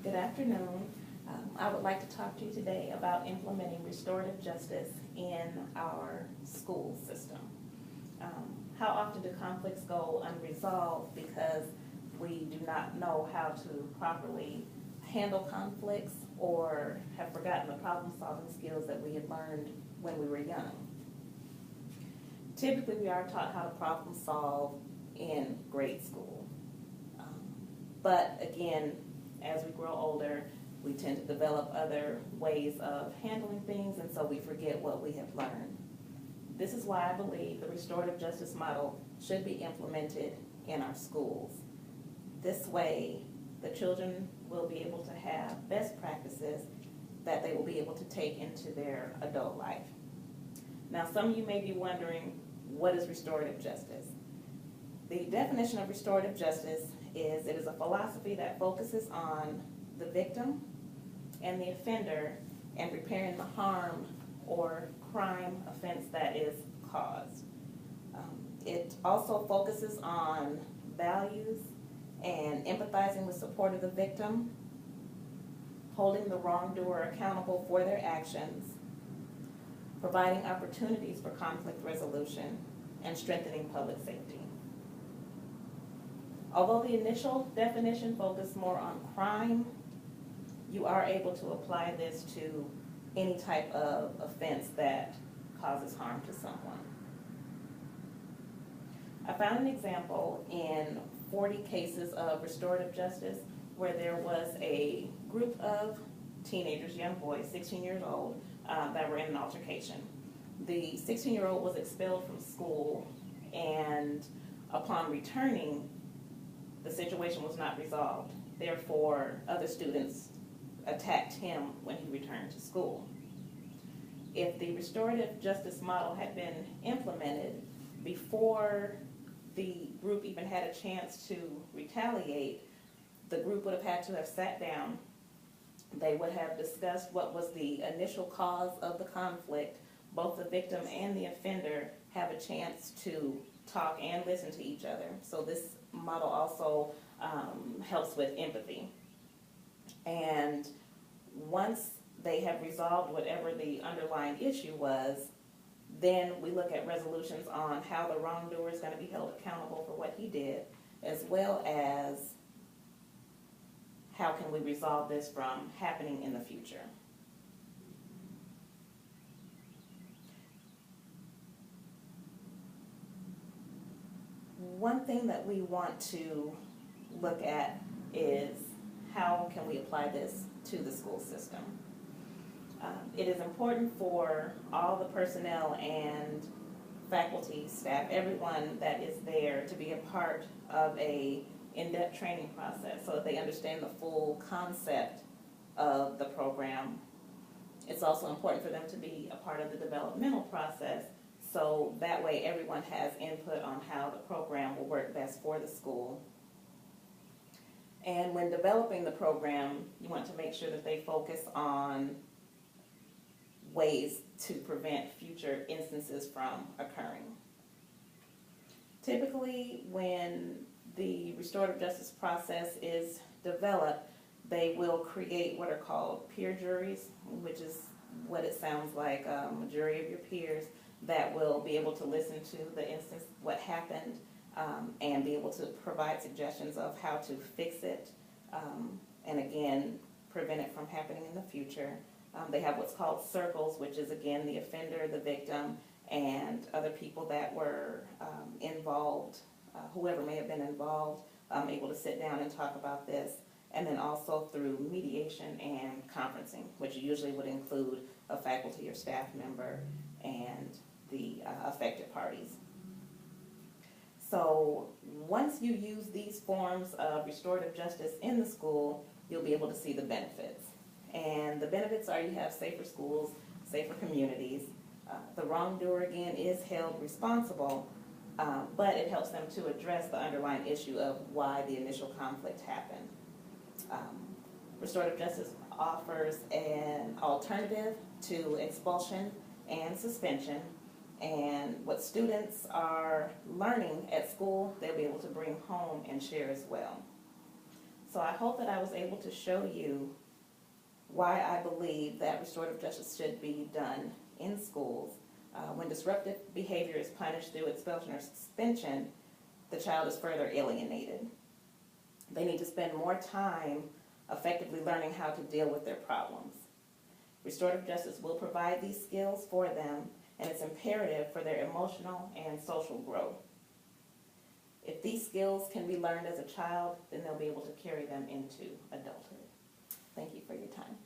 Good afternoon. I would like to talk to you today about implementing restorative justice in our school system. How often do conflicts go unresolved because we do not know how to properly handle conflicts or have forgotten the problem-solving skills that we had learned when we were young? Typically, we are taught how to problem solve in grade school. But again, as we grow older, we tend to develop other ways of handling things, and so we forget what we have learned. This is why I believe the restorative justice model should be implemented in our schools. This way, the children will be able to have best practices that they will be able to take into their adult life. Now, some of you may be wondering, what is restorative justice? The definition of restorative justice is it is a philosophy that focuses on the victim and the offender and repairing the harm or crime offense that is caused. It also focuses on values and empathizing with support of the victim, holding the wrongdoer accountable for their actions, providing opportunities for conflict resolution, and strengthening public safety. Although the initial definition focused more on crime, you are able to apply this to any type of offense that causes harm to someone. I found an example in 40 cases of restorative justice where there was a group of teenagers, young boys, 16 years old, that were in an altercation. The 16-year-old was expelled from school, and upon returning, the situation was not resolved. Therefore, other students attacked him when he returned to school. If the restorative justice model had been implemented before the group even had a chance to retaliate, the group would have had to have sat down. They would have discussed what was the initial cause of the conflict. Both the victim and the offender have a chance to talk and listen to each other. So this model also helps with empathy. And once they have resolved whatever the underlying issue was, then we look at resolutions on how the wrongdoer is going to be held accountable for what he did, as well as how can we resolve this from happening in the future. One thing that we want to look at is how can we apply this to the school system. It is important for all the personnel and faculty, staff, everyone that is there to be a part of a in-depth training process so that they understand the full concept of the program. It's also important for them to be a part of the developmental process, so that way everyone has input on how the program will work best for the school. And when developing the program, you want to make sure that they focus on ways to prevent future instances from occurring. Typically, when the restorative justice process is developed, they will create what are called peer juries, which is what it sounds like, a jury of your peers that will be able to listen to the instance, what happened, and be able to provide suggestions of how to fix it, and again, prevent it from happening in the future. They have what's called circles, which is again the offender, the victim, and other people that were involved, whoever may have been involved, able to sit down and talk about this. And then also through mediation and conferencing, which usually would include a faculty or staff member and the affected parties. So once you use these forms of restorative justice in the school, you'll be able to see the benefits. And the benefits are you have safer schools, safer communities. The wrongdoer, again, is held responsible, but it helps them to address the underlying issue of why the initial conflict happened. Restorative justice offers an alternative to expulsion and suspension, and what students are learning at school, they'll be able to bring home and share as well. So I hope that I was able to show you why I believe that restorative justice should be done in schools. When disruptive behavior is punished through expulsion or suspension, the child is further alienated. They need to spend more time effectively learning how to deal with their problems. Restorative justice will provide these skills for them, and it's imperative for their emotional and social growth. If these skills can be learned as a child, then they'll be able to carry them into adulthood. Thank you for your time.